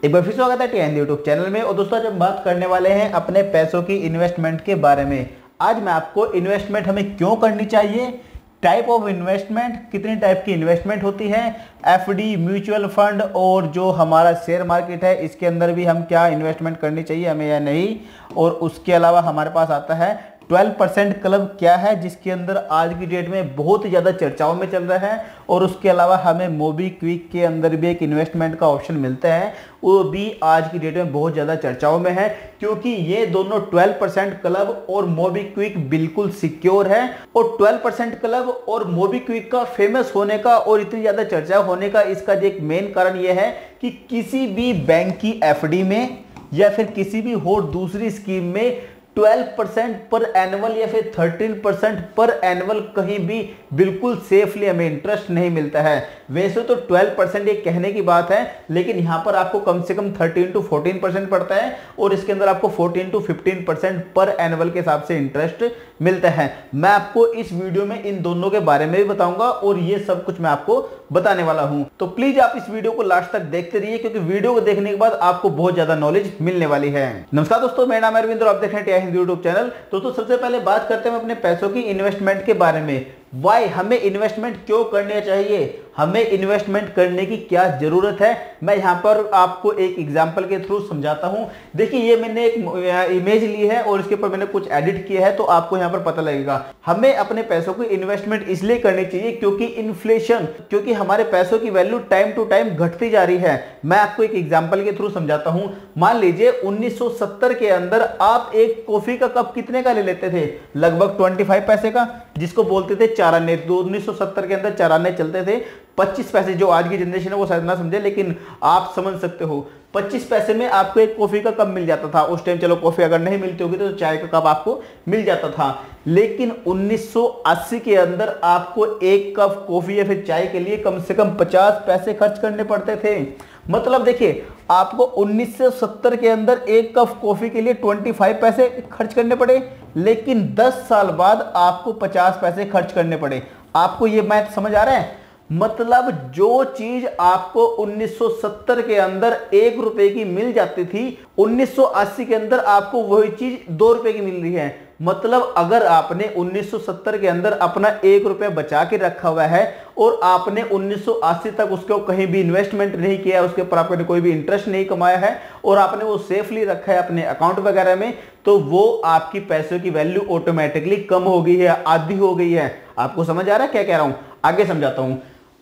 एक बार फिर स्वागत है टी यूट्यूब चैनल में। और दोस्तों आज हम बात करने वाले हैं अपने पैसों की इन्वेस्टमेंट के बारे में। आज मैं आपको इन्वेस्टमेंट हमें क्यों करनी चाहिए, टाइप ऑफ इन्वेस्टमेंट, कितनी टाइप की इन्वेस्टमेंट होती है, एफडी, म्यूचुअल फंड और जो हमारा शेयर मार्केट है इसके अंदर भी हम क्या इन्वेस्टमेंट करनी चाहिए हमें या नहीं। और उसके अलावा हमारे पास आता है 12% क्लब क्या है, जिसके अंदर आज की डेट में बहुत ही ज़्यादा चर्चाओं में चल रहा है। और उसके अलावा हमें मोबीक्विक के अंदर भी एक इन्वेस्टमेंट का ऑप्शन मिलता है, वो भी आज की डेट में बहुत ज़्यादा चर्चाओं में है, क्योंकि ये दोनों 12% क्लब और मोबीक्विक बिल्कुल सिक्योर है। और 12% क्लब और मोबीक्विक का फेमस होने का और इतनी ज़्यादा चर्चा होने का इसका एक मेन कारण ये है कि किसी भी बैंक की एफडी में या फिर किसी भी और दूसरी स्कीम में 12% पर एनुअल या फिर 13% पर एनुअल कहीं भी बिल्कुल सेफली हमें इंटरेस्ट नहीं मिलता है। वैसे तो 12% ये कहने की बात है, लेकिन यहाँ पर आपको कम से कम 13 to 14% पड़ता है और इसके अंदर आपको 14 to 15% पर एनुअल के हिसाब से इंटरेस्ट मिलता है। मैं आपको इस वीडियो में इन दोनों के बारे में भी बताऊंगा और ये सब कुछ मैं आपको बताने वाला हूं। तो प्लीज आप इस वीडियो को लास्ट तक देखते रहिए, क्योंकि वीडियो को देखने के बाद आपको बहुत ज्यादा नॉलेज मिलने वाली है। नमस्कार दोस्तों, मेरा नाम है अरविंद और आप देख रहे हैं टी यूट्यूब चैनल। दोस्तों सबसे पहले बात करते हैं अपने पैसों की इन्वेस्टमेंट के बारे में। वाई, हमें इन्वेस्टमेंट क्यों करनी चाहिए, हमें इन्वेस्टमेंट करने की क्या जरूरत है, मैं यहां पर आपको एक एग्जांपल के थ्रू समझाता हूं। देखिए ये मैंने एक इमेज ली है और इसके ऊपर मैंने कुछ एडिट किया है, तो आपको यहां पर पता लगेगा। हमें अपने पैसों की इन्वेस्टमेंट इसलिए करनी चाहिए क्योंकि इन्फ्लेशन, क्योंकि हमारे पैसों की वैल्यू टाइम टू टाइम घटती जा रही है। मैं आपको एक एग्जाम्पल के थ्रू समझाता हूं। मान लीजिए 1970 के अंदर आप एक कॉफी का कप कितने का ले लेते थे, लगभग 25 पैसे का, जिसको बोलते थे चाराने। 1970 के अंदर चाराने चलते थे 25 पैसे। जो आज की जनरेशन है वो शायद ना समझे, लेकिन आप समझ सकते हो 25 पैसे में आपको एक कॉफी का कप मिल जाता था। उस टाइम चलो कॉफी अगर नहीं मिलती होगी तो चाय का कप आपको मिल जाता था, लेकिन 1980 के अंदर आपको एक कप कॉफी या फिर चाय के लिए कम से कम 50 पैसे खर्च करने पड़ते थे। मतलब देखिए आपको 1970 के अंदर एक कप कॉफी के लिए 25 पैसे खर्च करने पड़े, लेकिन 10 साल बाद आपको 50 पैसे खर्च करने पड़े। आपको ये मैथ समझ आ रहा है? मतलब जो चीज आपको 1970 के अंदर 1 रुपए की मिल जाती थी, 1980 के अंदर आपको वही चीज 2 रुपए की मिल रही है। मतलब अगर आपने 1970 के अंदर अपना 1 रुपया बचा के रखा हुआ है और आपने 1980 तक उसको कहीं भी इन्वेस्टमेंट नहीं किया, उसके ऊपर आपने कोई भी इंटरेस्ट नहीं कमाया है और आपने वो सेफली रखा है अपने अकाउंट वगैरह में, तो वो आपकी पैसों की वैल्यू ऑटोमेटिकली कम हो गई है, आधी हो गई है। आपको समझ आ रहा है क्या कह रहा हूं? आगे समझाता हूं।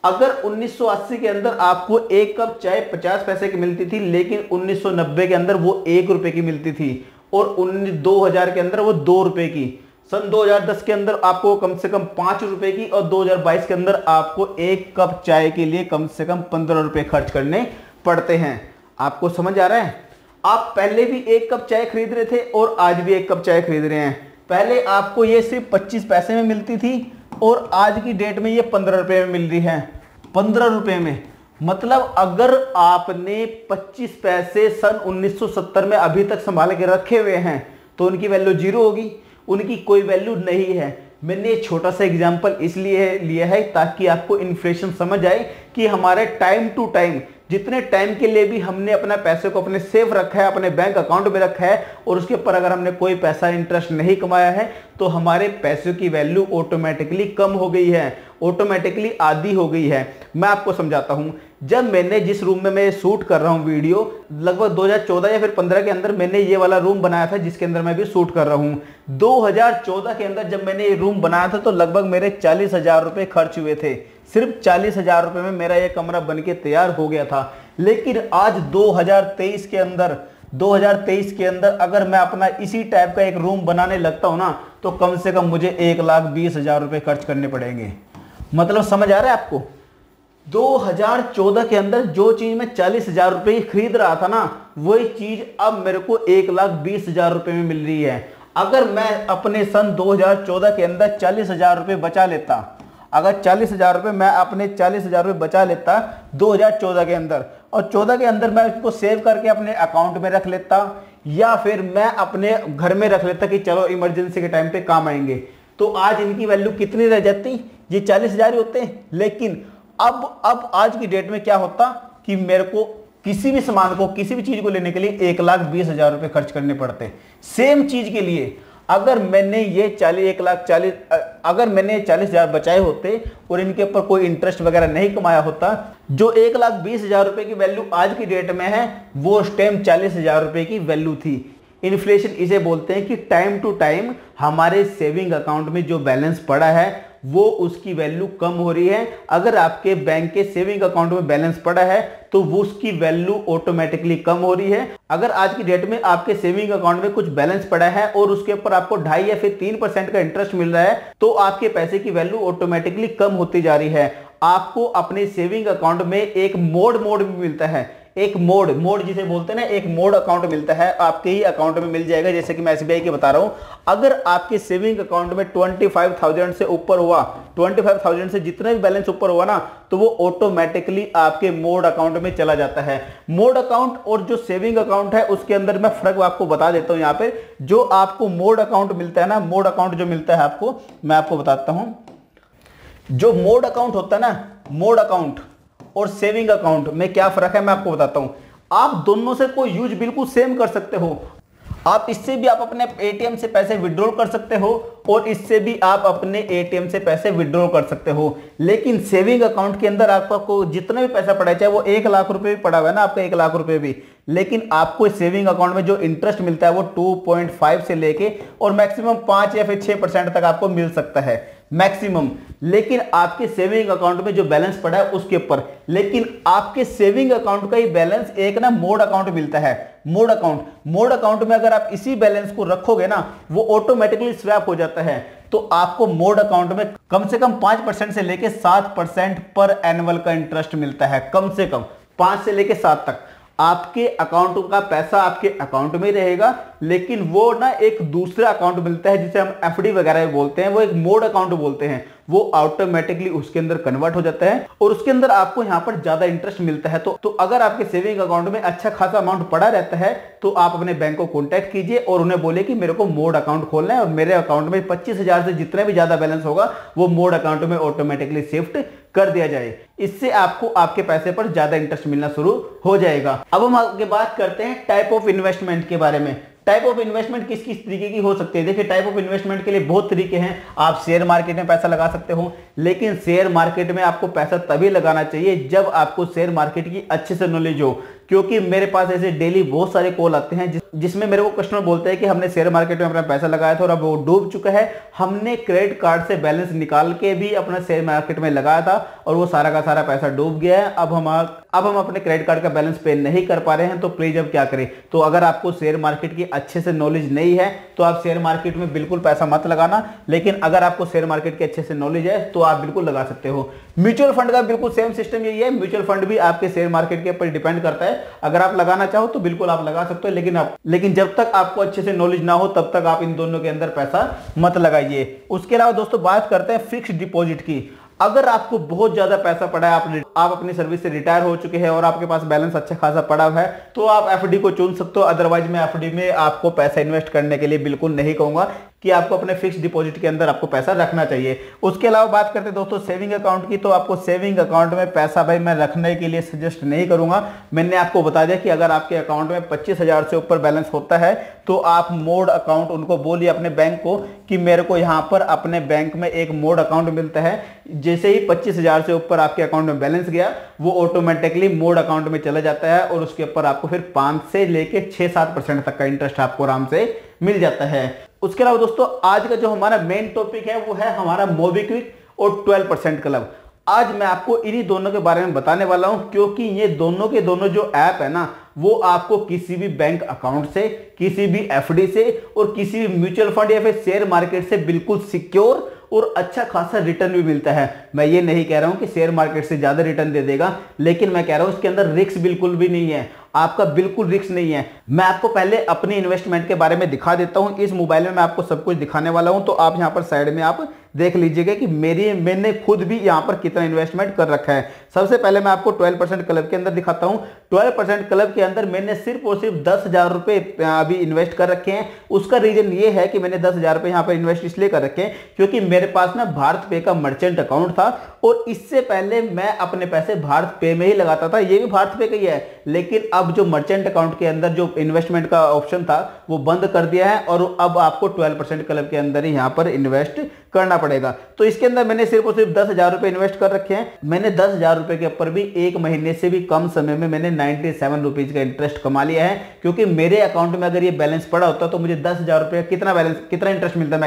अगर 1980 के अंदर आपको एक कप चाय 50 पैसे की मिलती थी, लेकिन 1990 के अंदर वो 1 रुपए की मिलती थी और 2000 के अंदर वो 2 रुपए की, सन 2010 के अंदर आपको कम से कम 5 रुपए की और 2022 के अंदर आपको एक कप चाय के लिए कम से कम 15 रुपए खर्च करने पड़ते हैं। आपको समझ आ रहा है? आप पहले भी एक कप चाय खरीद रहे थे और आज भी एक कप चाय खरीद रहे हैं। पहले आपको ये सिर्फ 25 पैसे में मिलती थी और आज की डेट में ये 15 रुपए में मिल रही है। 15 रुपए में मतलब अगर आपने 25 पैसे सन 1970 में अभी तक संभाल के रखे हुए हैं तो उनकी वैल्यू 0 होगी, उनकी कोई वैल्यू नहीं है। मैंने छोटा सा एग्जांपल इसलिए लिया है ताकि आपको इन्फ्लेशन समझ आए कि हमारे टाइम टू टाइम, जितने टाइम के लिए भी हमने अपना पैसे को अपने सेफ रखा है, अपने बैंक अकाउंट में रखा है और उसके ऊपर अगर हमने कोई पैसा इंटरेस्ट नहीं कमाया है, तो हमारे पैसों की वैल्यू ऑटोमेटिकली कम हो गई है, ऑटोमेटिकली आधी हो गई है। मैं आपको समझाता हूं। जब मैंने जिस रूम में मैं शूट कर रहा हूं वीडियो, लगभग 2014 या फिर 15 के अंदर मैंने ये वाला रूम बनाया था जिसके अंदर मैं भी शूट कर रहा हूं। 2014 के अंदर जब मैंने ये रूम बनाया था तो लगभग मेरे 40,000 रुपए खर्च हुए थे। सिर्फ 40,000 रुपए में मेरा ये कमरा बन के तैयार हो गया था। लेकिन आज 2023 के अंदर अगर मैं अपना इसी टाइप का एक रूम बनाने लगता हूं ना, तो कम से कम मुझे 1,20,000 रुपए खर्च करने पड़ेंगे। मतलब समझ आ रहा है आपको? 2014 के अंदर जो चीज मैं 40,000 रुपए की खरीद रहा था ना, वही चीज अब मेरे को 1,20,000 रुपए में मिल रही है। अगर मैं अपने सन 2014 के अंदर 40,000 रुपए बचा लेता, अगर 40,000 रुपए मैं अपने 40,000 रुपए बचा लेता 2014 के अंदर, और 14 के अंदर मैं उसको सेव करके अपने अकाउंट में रख लेता या फिर मैं अपने घर में रख लेता कि चलो इमरजेंसी के टाइम पे काम आएंगे, तो आज इनकी वैल्यू कितनी रह जाती? ये 40,000 ही होते हैं। लेकिन अब आज की डेट में क्या होता कि मेरे को किसी भी सामान को, किसी भी चीज को लेने के लिए 1,20,000 रुपए खर्च करने पड़ते हैं। सेम चीज के लिए अगर मैंने ये 40,000 बचाए होते और इनके ऊपर कोई इंटरेस्ट वगैरह नहीं कमाया होता, जो 1,20,000 रुपए की वैल्यू आज की डेट में है वो उस टाइम 40,000 रुपए की वैल्यू थी। इन्फ्लेशन इसे बोलते हैं कि टाइम टू टाइम हमारे सेविंग अकाउंट में जो बैलेंस पड़ा है वो उसकी वैल्यू कम हो रही है। अगर आपके बैंक के सेविंग अकाउंट में बैलेंस पड़ा है तो वो उसकी वैल्यू ऑटोमेटिकली कम हो रही है। अगर आज की डेट में आपके सेविंग अकाउंट में कुछ बैलेंस पड़ा है और उसके ऊपर आपको 2.5 या फिर 3% का इंटरेस्ट मिल रहा है तो आपके पैसे की वैल्यू ऑटोमेटिकली कम होती जा रही है। आपको अपने सेविंग अकाउंट में एक मोड भी मिलता है, एक मोड जिसे बोलते हैं ना, एक मोड अकाउंट मिलता है, आपके ही अकाउंट में मिल जाएगा। जैसे कि मैं SBI की बता रहा हूं, अगर आपके सेविंग अकाउंट में 25,000 से ऊपर हुआ, 25,000 से जितना भी बैलेंस ऊपर हुआ ना, तो वो ऑटोमेटिकली आपके मोड अकाउंट में चला जाता है। मोड अकाउंट और जो सेविंग अकाउंट है उसके अंदर मैं फर्क आपको बता देता हूं। यहाँ पे जो आपको मोड अकाउंट मिलता है ना, मोड अकाउंट जो मिलता है आपको, मैं आपको बताता हूं। जो मोड अकाउंट होता है ना, मोड अकाउंट और सेविंग अकाउंट में क्या फर्क है मैं आपको बताता हूं। आप दोनों से कोई यूज बिल्कुल सेम कर सकते हो। आप इससे भी आप अपने ATM से पैसे विड्रॉल कर सकते हो और इससे भी आप अपने ATM से पैसे विड्रॉल कर सकते हो। लेकिन सेविंग अकाउंट के अंदर आपको जितना भी पैसा पड़ा है, चाहे वो 1,00,000 रुपए भी पड़ा हुआ है ना, आपका 1,00,000 रुपए भी, लेकिन आपको सेविंग अकाउंट में जो इंटरेस्ट मिलता है वो 2.5 से लेके और मैक्सिमम 5 या फिर 6% तक आपको मिल सकता है मैक्सिमम। लेकिन आपके सेविंग अकाउंट में जो बैलेंस पड़ा है उसके ऊपर, लेकिन आपके सेविंग अकाउंट का ही बैलेंस एक ना मोड अकाउंट मिलता है। मोड अकाउंट में अगर आप इसी बैलेंस को रखोगे ना, वो ऑटोमेटिकली स्वैप हो जाता है। तो आपको मोड अकाउंट में कम से कम 5% से लेके 7% पर एनुअल का इंटरेस्ट मिलता है। कम से कम 5 से लेके 7 तक आपके अकाउंट का पैसा आपके अकाउंट में रहेगा, लेकिन वो ना एक दूसरा अकाउंट मिलता है जिसे हम FD वगैरह बोलते हैं, वो एक मोड अकाउंट बोलते हैं, वो ऑटोमेटिकली उसके अंदर कन्वर्ट हो जाता है और उसके अंदर आपको यहां पर ज्यादा इंटरेस्ट मिलता है। तो अगर आपके सेविंग अकाउंट में अच्छा खासा अमाउंट पड़ा रहता है तो आप अपने बैंक को कॉन्टैक्ट कीजिए और उन्हें बोले कि मेरे को मोड अकाउंट खोलना है और मेरे अकाउंट में 25,000 से जितना भी ज्यादा बैलेंस होगा वो मोड अकाउंट में ऑटोमेटिकली शिफ्ट कर दिया जाए। इससे आपको आपके पैसे पर ज्यादा इंटरेस्ट मिलना शुरू हो जाएगा। अब हम आगे बात करते हैं टाइप ऑफ इन्वेस्टमेंट के बारे में। टाइप ऑफ इन्वेस्टमेंट किस किस तरीके की हो सकती है। देखिए, टाइप ऑफ इन्वेस्टमेंट के लिए बहुत तरीके हैं। आप शेयर मार्केट में पैसा लगा सकते हो, लेकिन शेयर मार्केट में आपको पैसा तभी लगाना चाहिए जब आपको शेयर मार्केट की अच्छे से नॉलेज हो। क्योंकि मेरे पास ऐसे डेली बहुत सारे कॉल आते हैं जिसमें मेरे को कस्टमर बोलते हैं कि हमने शेयर मार्केट में अपना पैसा लगाया था और अब वो डूब चुका है, हमने क्रेडिट कार्ड से बैलेंस निकाल के भी अपना शेयर मार्केट में लगाया था और वो सारा का सारा पैसा डूब गया है, अब हम अपने क्रेडिट कार्ड का बैलेंस पे नहीं कर पा रहे हैं, तो प्लीज अब क्या करें। तो अगर आपको शेयर मार्केट की अच्छे से नॉलेज नहीं है तो आप शेयर मार्केट में बिल्कुल पैसा मत लगाना, लेकिन अगर आपको शेयर मार्केट की अच्छे से नॉलेज है तो आप बिल्कुल लगा सकते हो। म्यूचुअल फंड का बिल्कुल सेम सिस्टम यही है। म्यूचुअल फंड भी आपके शेयर मार्केट के ऊपर डिपेंड करता है। अगर आप लगाना चाहो तो बिल्कुल आप लगा सकते हो, लेकिन जब तक आपको अच्छे से नॉलेज ना हो तब तक आप इन दोनों के अंदर पैसा मत लगाइए। उसके अलावा दोस्तों बात करते हैं फिक्स डिपॉजिट की। अगर आपको बहुत ज्यादा पैसा पड़ा है, आप अपनी सर्विस से रिटायर हो चुके हैं और आपके पास बैलेंस अच्छा खासा पड़ा हुआ है, तो आप FD को चुन सकते हो। अदरवाइज मैं FD में आपको पैसा इन्वेस्ट करने के लिए बिल्कुल नहीं कहूंगा कि आपको अपने फिक्स डिपॉजिट के अंदर आपको पैसा रखना चाहिए। उसके अलावा बात करते हैं दोस्तों सेविंग अकाउंट की, तो आपको सेविंग अकाउंट में पैसा भाई मैं रखने के लिए सजेस्ट नहीं करूंगा। मैंने आपको बता दिया कि अगर आपके अकाउंट में 25,000 से ऊपर बैलेंस होता है तो आप मोड अकाउंट, उनको बोलिए अपने बैंक को कि मेरे को यहाँ पर अपने बैंक में एक मोड अकाउंट मिलता है। जैसे ही 25,000 से ऊपर आपके अकाउंट में बैलेंस गया वो ऑटोमेटिकली मोड अकाउंट में चला जाता है और उसके ऊपर आपको फिर 5 से लेके 6-7% तक का इंटरेस्ट आपको आराम से मिल जाता है। उसके अलावा दोस्तों आज का जो हमारा मेन टॉपिक है वो है हमारा मोबीक्विक और 12% क्लब। आज मैं आपको इन्हीं दोनों के बारे में बताने वाला हूं, क्योंकि ये दोनों के दोनों जो ऐप है ना, वो आपको किसी भी बैंक अकाउंट से, किसी भी FD से और किसी भी म्यूचुअल फंड या फिर शेयर मार्केट से बिल्कुल सिक्योर और अच्छा खासा रिटर्न भी मिलता है। मैं ये नहीं कह रहा हूं कि शेयर मार्केट से ज्यादा रिटर्न दे देगा, लेकिन मैं कह रहा हूं इसके अंदर रिस्क बिल्कुल भी नहीं है, आपका बिल्कुल रिस्क नहीं है। मैं आपको पहले अपनी इन्वेस्टमेंट के बारे में दिखा देता हूं। इस मोबाइल में मैं आपको सब कुछ दिखाने वाला हूं, तो आप यहां पर साइड में आप देख लीजिएगा कि मैंने खुद भी यहाँ पर कितना इन्वेस्टमेंट कर रखा है। सबसे पहले मैं आपको 12% क्लब के अंदर दिखाता हूँ। 12% क्लब के अंदर मैंने सिर्फ और सिर्फ 10,000 रुपये अभी इन्वेस्ट कर रखे हैं। उसका रीजन ये है कि मैंने 10,000 रुपये यहाँ पर इन्वेस्ट इसलिए कर रखे हैं क्योंकि मेरे पास ना भारत पे का मर्चेंट अकाउंट था और इससे पहले मैं अपने पैसे भारत पे में ही लगाता था। ये भी भारत पे का ही है, लेकिन अब जो मर्चेंट अकाउंट के अंदर जो इन्वेस्टमेंट का ऑप्शन था वो बंद कर दिया है और अब आपको 12% क्लब के अंदर ही यहाँ पर इन्वेस्ट करना पड़ेगा। तो इसके अंदर मैंने सिर्फ और सिर्फ 10,000 रुपये इन्वेस्ट कर रखे हैं। मैंने 10,000 रुपये के ऊपर भी एक महीने से भी कम समय में मैंने 97 रुपीज का इंटरेस्ट कमा लिया है, क्योंकि मेरे अकाउंट में अगर ये बैलेंस पड़ा होता तो मुझे 10,000 रुपये कितना इंटरेस्ट मिलता है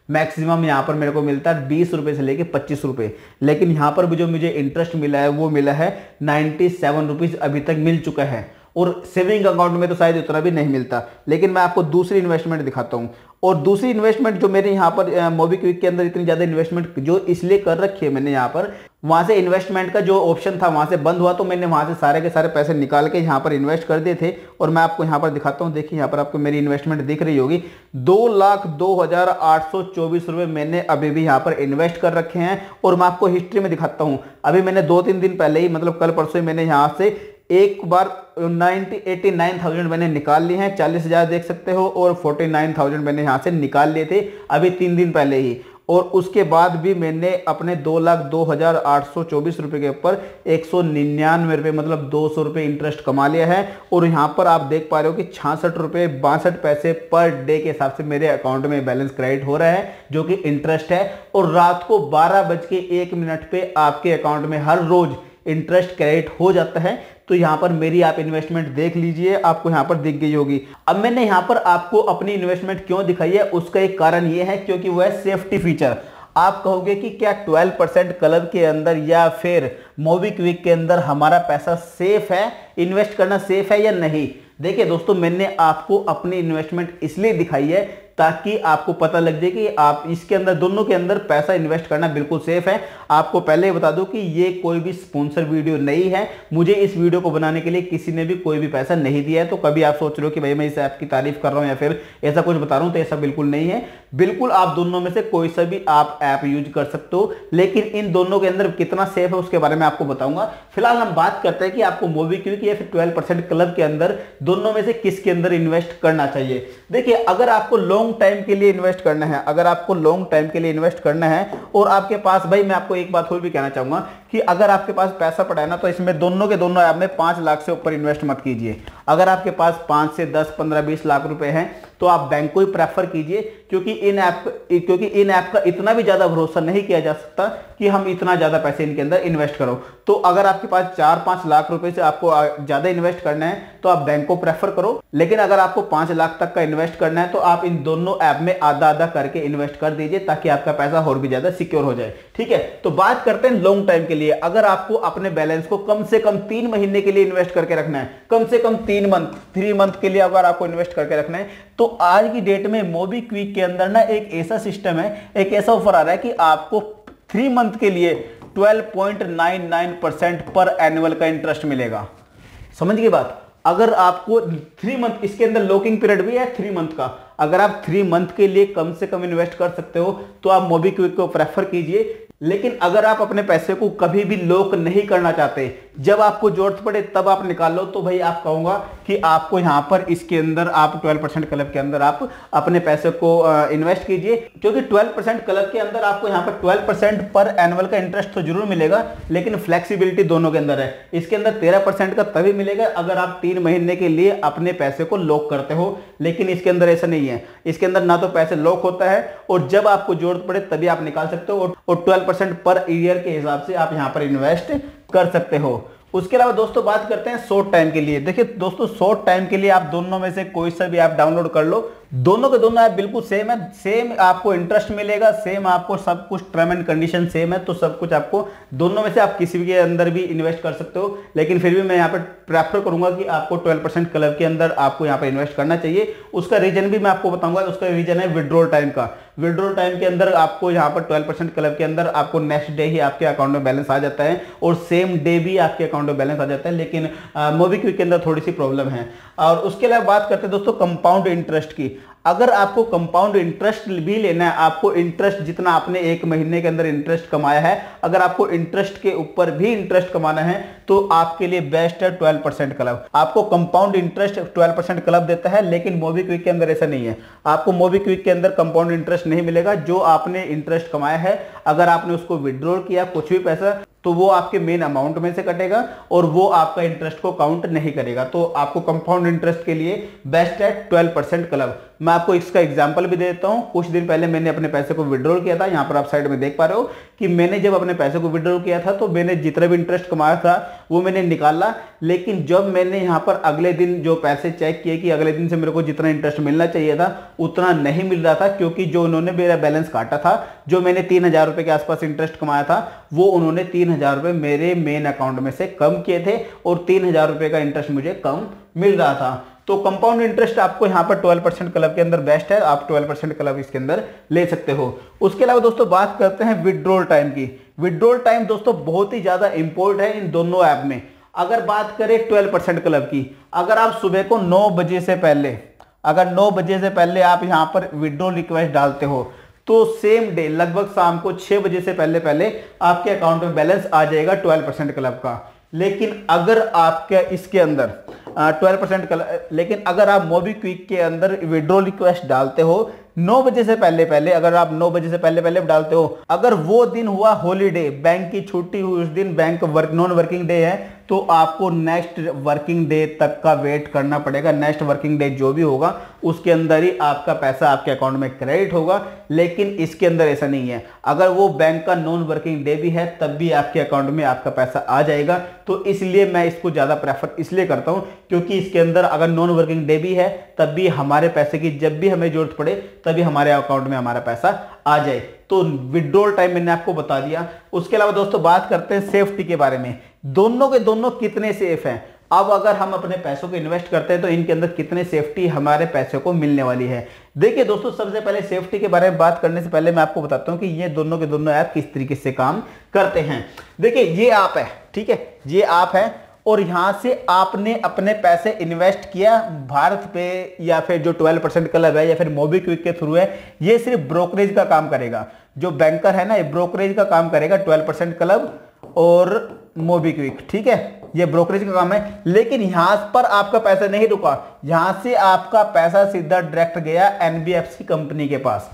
मैक्सिमम यहाँ पर मेरे को मिलता है 20 रुपये से लेके 25 रुपये। लेकिन यहाँ पर भी जो मुझे इंटरेस्ट मिला है वो मिला है 97 रुपीज अभी तक मिल चुका है, और सेविंग अकाउंट में तो शायद उतना भी नहीं मिलता। लेकिन मैं आपको दूसरी इन्वेस्टमेंट दिखाता हूँ, और दूसरी इन्वेस्टमेंट जो मेरे यहाँ पर मोबीक्विक के अंदर इतनी ज़्यादा इन्वेस्टमेंट जो इसलिए कर रखी है मैंने, यहाँ पर वहाँ से इन्वेस्टमेंट का जो ऑप्शन था वहाँ से बंद हुआ तो मैंने वहाँ से सारे के सारे पैसे निकाल के यहाँ पर इन्वेस्ट कर दिए थे। और मैं आपको यहाँ पर दिखाता हूँ, देखिए यहाँ पर आपको मेरी इन्वेस्टमेंट दिख रही होगी। 2,02,824 रुपये मैंने अभी भी यहाँ पर इन्वेस्ट कर रखे हैं। और मैं आपको हिस्ट्री में दिखाता हूँ, अभी मैंने 2-3 दिन पहले ही, मतलब कल परसों मैंने यहाँ से एक बार 89,000 मैंने निकाल लिए हैं, 40,000 देख सकते हो, और 49,000 मैंने यहाँ से निकाल लिए थे अभी 3 दिन पहले ही। और उसके बाद भी मैंने अपने 2,02,824 रुपये के ऊपर 199 रुपये मतलब 200 रुपये इंटरेस्ट कमा लिया है। और यहाँ पर आप देख पा रहे हो कि 66 रुपये 62 पैसे पर डे के हिसाब से मेरे अकाउंट में बैलेंस क्रेडिट हो रहा है, जो कि इंटरेस्ट है। और रात को 12:01 पे आपके अकाउंट में हर रोज इंटरेस्ट क्रेडिट हो जाता है। तो यहां पर मेरी आप इन्वेस्टमेंट देख लीजिए, आपको यहां पर दिख गई होगी। अब मैंने यहां पर आपको अपनी इन्वेस्टमेंट क्यों दिखाई है, उसका एक कारण यह है क्योंकि वह है सेफ्टी फीचर। आप कहोगे कि क्या 12% क्लब के अंदर या फिर मोबीक्विक के अंदर हमारा पैसा सेफ है, इन्वेस्ट करना सेफ है या नहीं। देखिए दोस्तों, मैंने आपको अपनी इन्वेस्टमेंट इसलिए दिखाई है ताकि आपको पता लग जाए कि आप इसके अंदर, दोनों के अंदर पैसा इन्वेस्ट करना बिल्कुल सेफ है। आपको पहले ही बता दूं कि ये कोई भी स्पॉन्सर वीडियो नहीं है, मुझे इस वीडियो को बनाने के लिए किसी ने भी कोई भी पैसा नहीं दिया है। तो कभी आप सोच रहे हो कि भाई मैं इस ऐप की तारीफ कर रहा हूं या फिर ऐसा कुछ बता रहा हूं, तो ऐसा बिल्कुल नहीं है। बिल्कुल आप दोनों में से कोई सा भी आप ऐप यूज कर सकते हो, लेकिन इन दोनों के अंदर कितना सेफ है उसके बारे में आपको बताऊंगा। फिलहाल हम बात करते हैं कि आपको मोबीक्विक या फिर 12% क्लब के अंदर दोनों में से किसके अंदर इन्वेस्ट करना चाहिए। देखिए, अगर आपको लॉन्ग टाइम के लिए इन्वेस्ट करना है, अगर आपको लॉन्ग टाइम के लिए इन्वेस्ट करना है और आपके पास, भाई मैं आपको एक बात और भी कहना चाहूंगा कि अगर आपके पास पैसा पड़ा है ना, तो इसमें दोनों के दोनों ऐप में 5 लाख से ऊपर इन्वेस्ट मत कीजिए। अगर आपके पास 5 से 10, 15, 20 लाख रुपए हैं तो आप बैंक को ही प्रेफर कीजिए, क्योंकि इन ऐप का इतना भी ज्यादा भरोसा नहीं किया जा सकता कि हम इतना ज्यादा पैसे इनके अंदर इन्वेस्ट करो। तो अगर आपके पास 4-5 लाख रुपए से आपको ज्यादा इन्वेस्ट करना है तो आप बैंक को प्रेफर करो, लेकिन अगर आपको 5 लाख तक का इन्वेस्ट करना है तो आप इन दोनों ऐप में आधा आधा करके इन्वेस्ट कर दीजिए, ताकि आपका पैसा और भी ज्यादा सिक्योर हो जाए। ठीक है, तो बात करते हैं लॉन्ग टाइम के लिए। अगर आपको अपने बैलेंस को कम से कम 3 महीने के लिए इन्वेस्ट करके रखना है, कम से कम 3 मंथ के लिए अगर आपको इन्वेस्ट करके रखना है, तो आज की डेट में मोबीक्विक के अंदर ना एक ऐसा सिस्टम है, एक ऐसा ऑफर आ रहा है कि आपको 3 मंथ के लिए 12.99% पर एनुअल का इंटरेस्ट मिलेगा। समझ गई बात। अगर आपको 3 मंथ, इसके अंदर लॉकिंग पीरियड भी है 3 मंथ का, अगर आप 3 मंथ के लिए कम से कम इन्वेस्ट कर सकते हो तो आप मोबीक्विक को प्रेफर कीजिए। लेकिन अगर आप अपने पैसे को कभी भी लॉक नहीं करना चाहते, जब आपको जरूरत पड़े तब आप निकाल लो, तो भाई आप कहूंगा कि आपको यहां पर इसके अंदर आप 12% क्लब के अंदर आप अपने पैसे को इन्वेस्ट कीजिए, क्योंकि 12% क्लब के अंदर आपको यहां पर 12% पर एनुअल का इंटरेस्ट तो जरूर मिलेगा, लेकिन फ्लेक्सिबिलिटी दोनों के अंदर है। इसके अंदर 13% का तभी मिलेगा अगर आप 3 महीने के लिए अपने पैसे को लॉक करते हो, लेकिन इसके अंदर ऐसा नहीं है। इसके अंदर ना तो पैसे लॉक होता है और जब आपको जरूरत पड़े तभी आप निकाल सकते हो, और 12% पर ईयर के हिसाब से आप यहां पर इन्वेस्ट कर सकते हो। उसके अलावा दोस्तों बात करते हैं शॉर्ट टाइम के लिए। देखिए दोस्तों, शॉर्ट टाइम के लिए आप दोनों में से कोई सा भी ऐप डाउनलोड कर लो, दोनों के दोनों ऐप बिल्कुल सेम है, सेम आपको इंटरेस्ट मिलेगा, सेम आपको सब कुछ टर्म एंड कंडीशन सेम है, तो सब कुछ आपको दोनों में से आप किसी के अंदर भी इन्वेस्ट कर सकते हो। लेकिन फिर भी मैं यहाँ पर प्रेफर करूंगा कि आपको 12% क्लब के अंदर आपको यहाँ पर इन्वेस्ट करना चाहिए। उसका रीजन भी मैं आपको बताऊंगा। उसका रीजन है विड्रॉल टाइम का। विड्रॉल टाइम के अंदर आपको यहाँ पर 12% क्लब के अंदर आपको नेक्स्ट डे ही आपके अकाउंट में बैलेंस आ जाता है और सेम डे भी आपके अकाउंट में बैलेंस आ जाता है, लेकिन मोबीक्विक के अंदर थोड़ी सी प्रॉब्लम है। और उसके अलावा बात करते हैं दोस्तों कंपाउंड इंटरेस्ट की। अगर आपको कंपाउंड इंटरेस्ट भी लेना है, आपको इंटरेस्ट जितना आपने एक महीने के अंदर इंटरेस्ट कमाया है, अगर आपको इंटरेस्ट के ऊपर भी इंटरेस्ट कमाना है तो आपके लिए बेस्ट है 12% क्लब। आपको कंपाउंड इंटरेस्ट 12% क्लब देता है, लेकिन मोबीक्विक के अंदर ऐसा नहीं है। आपको मोबीक्विक के अंदर कंपाउंड इंटरेस्ट नहीं मिलेगा। जो आपने इंटरेस्ट कमाया है, अगर आपने उसको विड्रॉल किया कुछ भी पैसा, तो वो आपके मेन अमाउंट में से कटेगा और वो आपका इंटरेस्ट को काउंट नहीं करेगा। तो आपको कंपाउंड इंटरेस्ट के लिए बेस्ट है 12% क्लब। मैं आपको इसका एग्जांपल भी दे देता हूं। कुछ दिन पहले मैंने अपने पैसे को विड्रॉल किया था। यहां पर आप साइड में देख पा रहे हो कि मैंने जब अपने पैसे को विड्रॉल किया था तो मैंने जितना भी इंटरेस्ट कमाया था वो मैंने निकाला, लेकिन जब मैंने यहां पर अगले दिन जो पैसे चेक किए कि अगले दिन से मेरे को जितना इंटरेस्ट मिलना चाहिए था उतना नहीं मिल रहा था, क्योंकि जो उन्होंने मेरा बैलेंस काटा था, जो मैंने 3000 रुपए के आसपास इंटरेस्ट कमाया था, वो उन्होंने 3000 रुपए मेरे मेन अकाउंट में से कम किए थे और 3000 रुपए का इंटरेस्ट मुझे कम मिल रहा था। तो कंपाउंड इंटरेस्ट आपको यहां पर 12% क्लब के अंदर बेस्ट है। आप 12% क्लब इसके अंदर ले सकते हो। उसके अलावा दोस्तों बात करते हैं विड्रॉल टाइम की। विड्रॉल टाइम दोस्तों बहुत ही ज्यादा इंपॉर्टेंट है इन दोनों ऐप में। अगर बात करें 12% क्लब की, अगर आप सुबह को 9 बजे से पहले, अगर 9 बजे से पहले आप यहां पर विड्रॉल रिक्वेस्ट डालते हो तो सेम डे लगभग शाम को 6 बजे से पहले पहले आपके अकाउंट में बैलेंस आ जाएगा 12% क्लब का। लेकिन अगर आपके इसके अंदर 12% क्लब, लेकिन अगर आप मोबीक्विक के अंदर विड्रॉल रिक्वेस्ट डालते हो 9 बजे से पहले पहले, अगर आप 9 बजे से पहले पहले डालते हो, अगर वो दिन हुआ हॉलीडे, बैंक की छुट्टी हुई, उस दिन बैंक नॉन वर्किंग डे है, तो आपको नेक्स्ट वर्किंग डे तक का वेट करना पड़ेगा। नेक्स्ट वर्किंग डे जो भी होगा उसके अंदर ही आपका पैसा आपके अकाउंट में क्रेडिट होगा। लेकिन इसके अंदर ऐसा नहीं है। अगर वो बैंक का नॉन वर्किंग डे भी है तब भी आपके अकाउंट में आपका पैसा आ जाएगा। तो इसलिए मैं इसको ज्यादा प्रेफर इसलिए करता हूं क्योंकि इसके अंदर अगर नॉन वर्किंग डे भी है तब भी हमारे पैसे की जब भी हमें जरूरत पड़े तभी हमारे अकाउंट में हमारा पैसा आ जाए। तो विड्रॉल टाइम मैंने आपको बता दिया। उसके अलावा दोस्तों बात करते हैं सेफ्टी के बारे में। दोनों के दोनों कितने सेफ हैं। अब अगर हम अपने पैसों को इन्वेस्ट करते हैं तो इनके अंदर कितने सेफ्टी हमारे पैसे को मिलने वाली है। देखिए दोस्तों, सबसे पहले सेफ्टी के बारे में बात करने से पहले मैं आपको बताता हूं कि ये दोनों के दोनों ऐप किस तरीके से काम करते हैं। देखिए ये ऐप है, ठीक है, ये ऐप है और यहां से आपने अपने पैसे इन्वेस्ट किया भारत पे या फिर जो 12% क्लब है या फिर मोबीक्विक के थ्रू है, ये सिर्फ ब्रोकरेज का काम करेगा। जो बैंकर है ना, ये ब्रोकरेज का काम करेगा 12% क्लब और मोबीक्विक, ठीक है, ये ब्रोकरेज का काम है। लेकिन यहां पर आपका पैसा नहीं रुका, यहां से आपका पैसा सीधा डायरेक्ट गया एनबीएफसी कंपनी के पास।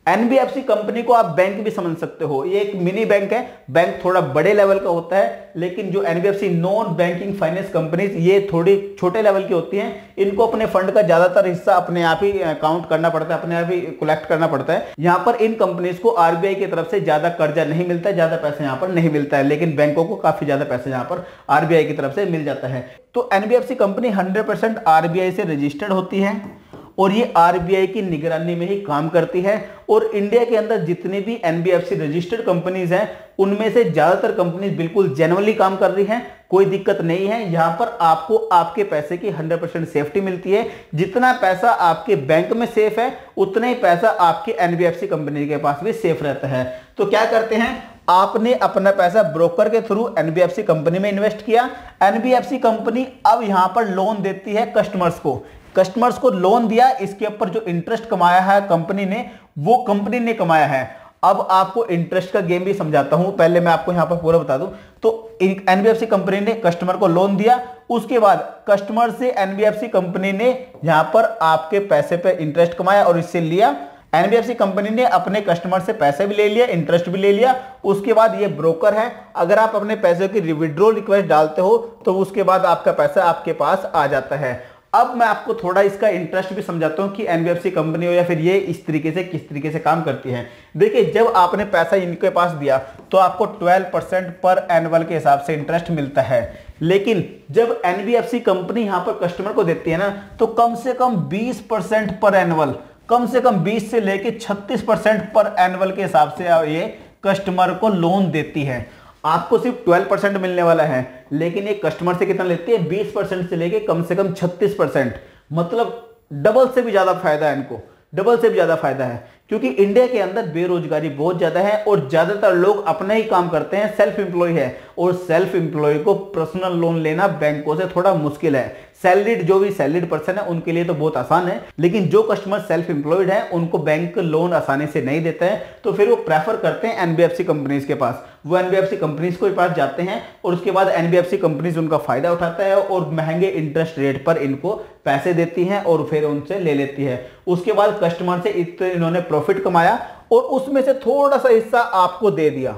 एनबीएफसी कंपनी को आप बैंक भी समझ सकते हो, ये एक मिनी बैंक है। बैंक थोड़ा बड़े लेवल का होता है, लेकिन जो NBFC non banking finance companies ये थोड़ी छोटे लेवल की होती हैं। इनको अपने फंड का ज्यादातर हिस्सा अपने आप ही काउंट करना पड़ता है, अपने आप ही कलेक्ट करना पड़ता है। यहाँ पर इन कंपनीज को आरबीआई की तरफ से ज्यादा कर्जा नहीं मिलता है, ज्यादा पैसा यहाँ पर नहीं मिलता है, लेकिन बैंकों को काफी ज्यादा पैसा यहाँ पर आरबीआई की तरफ से मिल जाता है। तो एनबीएफसी कंपनी 100% आरबीआई से रजिस्टर्ड होती है और ये आरबीआई की निगरानी में ही काम करती है। और इंडिया के अंदर जितनी भी एनबीएफसी रजिस्टर्ड कंपनीज हैं उनमें से ज्यादातर कंपनीज बिल्कुल जेन्युइनली काम कर रही हैं, कोई दिक्कत नहीं है। यहां पर आपको आपके पैसे की 100% सेफ्टी मिलती है। जितना पैसा आपके बैंक में सेफ है उतना ही पैसा आपके एनबीएफसी कंपनी के पास भी सेफ रहता है। तो क्या करते हैं, आपने अपना पैसा ब्रोकर के थ्रू एनबीएफसी कंपनी में इन्वेस्ट किया। एनबीएफसी कंपनी अब यहां पर लोन देती है कस्टमर्स को। कस्टमर्स को लोन दिया, इसके ऊपर जो इंटरेस्ट कमाया है कंपनी ने, वो कंपनी ने कमाया है। अब आपको इंटरेस्ट का गेम भी समझाता हूं, पहले मैं आपको यहां पर पूरा बता दूं। तो एनबीएफसी कंपनी ने कस्टमर को लोन दिया, उसके बाद कस्टमर से एनबीएफसी कंपनी ने यहां पर आपके पैसे पे इंटरेस्ट कमाया और इससे लिया। एनबीएफसी कंपनी ने अपने कस्टमर से पैसे भी ले लिया, इंटरेस्ट भी ले लिया। उसके बाद ये ब्रोकर है, अगर आप अपने पैसे की विड्रॉल रिक्वेस्ट डालते हो तो उसके बाद आपका पैसा आपके पास आ जाता है। अब मैं आपको थोड़ा इसका इंटरेस्ट भी समझाता हूं कि एनबीएफसी कंपनी हो या फिर ये इस तरीके से किस तरीके से काम करती है। देखिए, जब आपने पैसा इनके पास दिया तो आपको 12% पर एनुअल के हिसाब से इंटरेस्ट मिलता है। लेकिन जब एनबीएफसी कंपनी यहां पर कस्टमर को देती है ना, तो कम से कम 20% पर एनुअल, कम से कम 20 से लेकर 36% पर एनुअल के हिसाब से ये कस्टमर को लोन देती है। आपको सिर्फ 12% मिलने वाला है, लेकिन ये कस्टमर से कितना लेती है, 20% से लेके कम से कम 36%। मतलब डबल से भी ज्यादा फायदा है इनको, डबल से भी ज्यादा फायदा है। क्योंकि इंडिया के अंदर बेरोजगारी बहुत ज्यादा है और ज्यादातर लोग अपना ही काम करते हैं, सेल्फ एम्प्लॉय है। और सेल्फ एम्प्लॉय को पर्सनल लोन लेना बैंकों से थोड़ा मुश्किल है। सैलरीड जो भी सैलरीड पर्सन है उनके लिए तो बहुत आसान है, लेकिन जो कस्टमर सेल्फ एम्प्लॉयड है उनको बैंक लोन आसानी से नहीं देता है, तो फिर वो प्रेफर करते हैं एनबीएफसी कंपनीज के पास। वो एनबीएफसी कंपनीज के पास जाते हैं और उसके बाद एनबीएफसी कंपनीज उनका फायदा उठाता है और महंगे इंटरेस्ट रेट पर इनको पैसे देती हैं और फिर उनसे ले लेती है। उसके बाद कस्टमर से इन्होंने प्रॉफिट कमाया और उसमें से थोड़ा सा हिस्सा आपको दे दिया,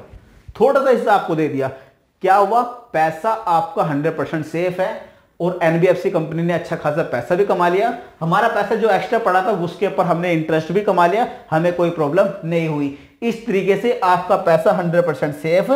थोड़ा सा हिस्सा आपको दे दिया। क्या हुआ? पैसा आपका 100% सेफ है और एनबीएफसी कंपनी ने अच्छा खासा पैसा भी कमा लिया। हमारा पैसा जो एक्स्ट्रा पड़ा था उसके ऊपर हमने इंटरेस्ट भी कमा लिया, हमें कोई प्रॉब्लम नहीं हुई। इस तरीके से आपका पैसा 100% सेफ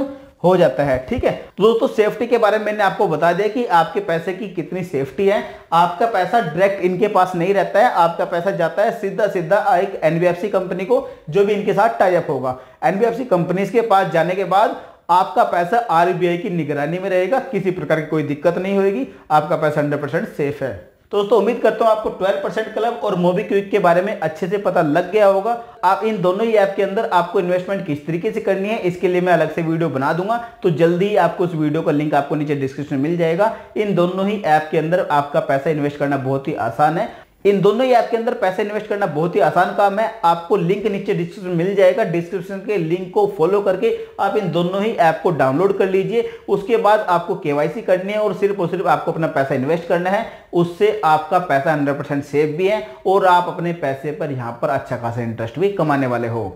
हो जाता है। ठीक है, तो दोस्तों सेफ्टी के बारे में मैंने आपको बता दिया कि आपके पैसे की कितनी सेफ्टी है। आपका पैसा डायरेक्ट इनके पास नहीं रहता है, आपका पैसा जाता है सीधा सीधा एक एनबीएफसी कंपनी को जो भी इनके साथ टाई अप होगा। एनबीएफसी कंपनीज के पास जाने के बाद आपका पैसा आरबीआई की निगरानी में रहेगा, किसी प्रकार की कोई दिक्कत नहीं होगी, आपका पैसा 100% सेफ है। तो दोस्तों उम्मीद करता हूं आपको 12% क्लब और मोबीक्विक के बारे में अच्छे से पता लग गया होगा। आप इन दोनों ही ऐप के अंदर आपको इन्वेस्टमेंट किस तरीके से करनी है इसके लिए मैं अलग से वीडियो बना दूंगा, तो जल्दी ही आपको उस वीडियो का लिंक आपको नीचे डिस्क्रिप्शन में मिल जाएगा। इन दोनों ही ऐप के अंदर आपका पैसा इन्वेस्ट करना बहुत ही आसान है। इन दोनों ही ऐप के अंदर पैसे इन्वेस्ट करना बहुत ही आसान काम है। आपको लिंक नीचे डिस्क्रिप्शन में मिल जाएगा, डिस्क्रिप्शन के लिंक को फॉलो करके आप इन दोनों ही ऐप को डाउनलोड कर लीजिए। उसके बाद आपको केवाईसी करनी है और सिर्फ आपको अपना पैसा इन्वेस्ट करना है। उससे आपका पैसा 100% सेफ भी है और आप अपने पैसे पर यहाँ पर अच्छा खासा इंटरेस्ट भी कमाने वाले हो।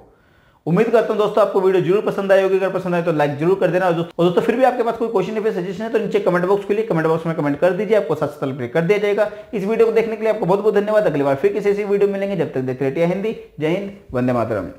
उम्मीद करता हूं दोस्तों आपको वीडियो जरूर पसंद आई होगी। अगर पसंद आए तो लाइक जरूर कर देना और दोस्तों फिर भी आपके पास कोई क्वेश्चन या फिर सजेशन है तो नीचे कमेंट बॉक्स के लिए कमेंट बॉक्स में कमेंट कर दीजिए, आपको सच सच कर दिया जाएगा। इस वीडियो को देखने के लिए आपको बहुत बहुत धन्यवाद। अगली बार फिर किसी ऐसी वीडियो मिलेंगे, जब तक देखते रहिए हिंदी। जय हिंद, वंदे मातरम।